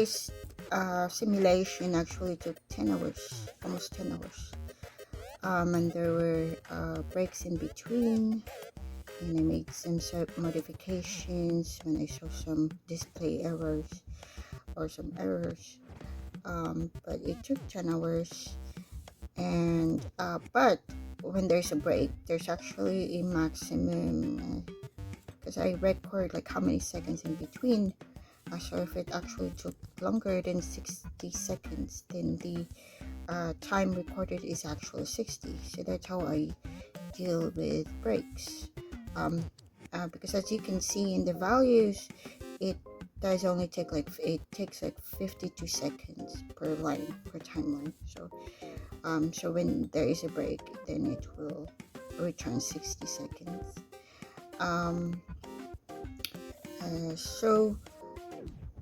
this simulation actually took 10 hours, almost 10 hours. And there were breaks in between, and I made some modifications when I saw some display errors or some errors. But it took 10 hours, and but when there's a break, there's actually a maximum, because I record like how many seconds in between. So if it actually took longer than 60 seconds, then the time recorded is actually 60. So that's how I deal with breaks. Because as you can see in the values, it does only take it takes like 52 seconds per line, per timeline. So when there is a break, then it will return 60 seconds. So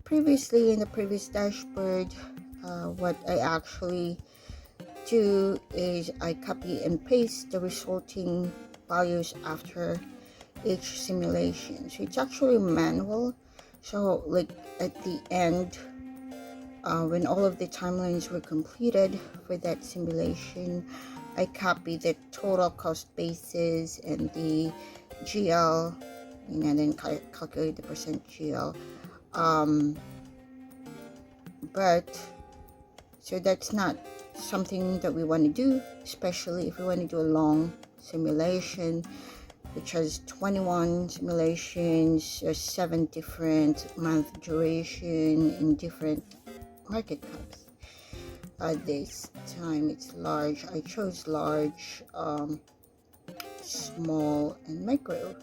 previously, in the previous dashboard, what I actually do is I copy and paste the resulting values after each simulation. So it's actually manual. So like at the end, when all of the timelines were completed for that simulation, I copy the total cost basis and the GL, and then calculate the percent GL. But so that's not something that we want to do, especially if we want to do a long simulation, which has 21 simulations, 7 different month duration in different market caps. This time it's large. I chose large, small, and micro.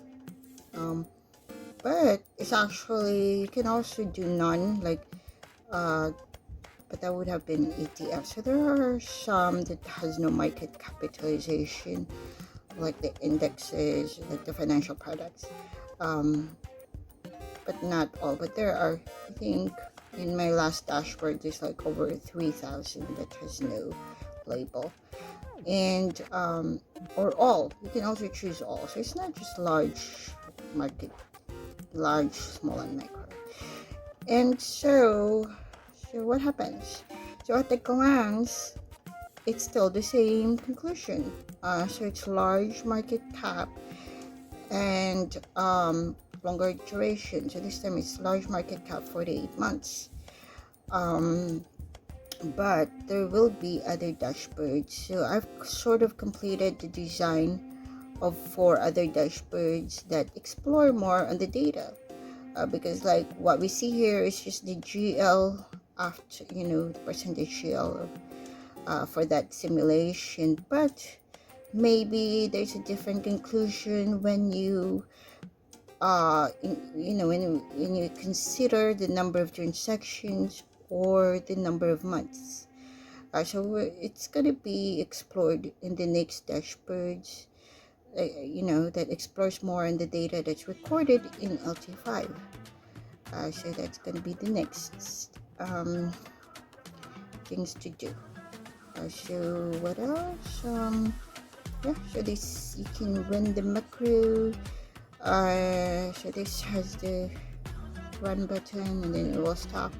But it's actually, you can also do none, like but that would have been ETF. So there are some that has no market capitalization, like the indexes, like the financial products, but not all. But there are, I think in my last dashboard, there's like over 3,000 that has no label. And or all, you can also choose all. So it's not just large market, large, small, and micro. And so what happens? So at a glance, it's still the same conclusion. So it's large market cap and longer duration. So this time it's large market cap 48 months. But there will be other dashboards. So I've sort of completed the design of 4 other dashboards that explore more on the data. Because like what we see here is just the GL after, the percentage GL for that simulation, but maybe there's a different conclusion when you when you consider the number of transactions or the number of months. So it's going to be explored in the next dashboards, that explores more on the data that's recorded in LT5. So that's going to be the next things to do. So what else? So this, you can run the macro. So this has the run button, and then it will stop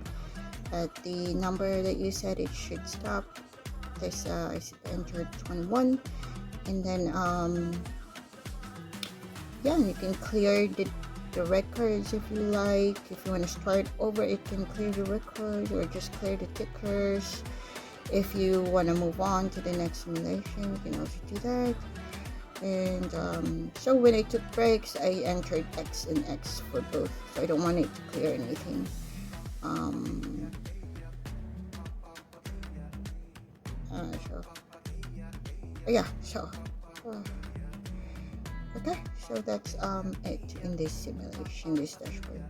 at the number that you said it should stop. This I entered 21, and then you can clear the records if you like. If you want to start over, it can clear the records or just clear the tickers. If you want to move on to the next simulation, you can also do that. And so when I took breaks, I entered X and X for both, so I don't want it to clear anything. Okay, so that's it in this simulation, this dashboard.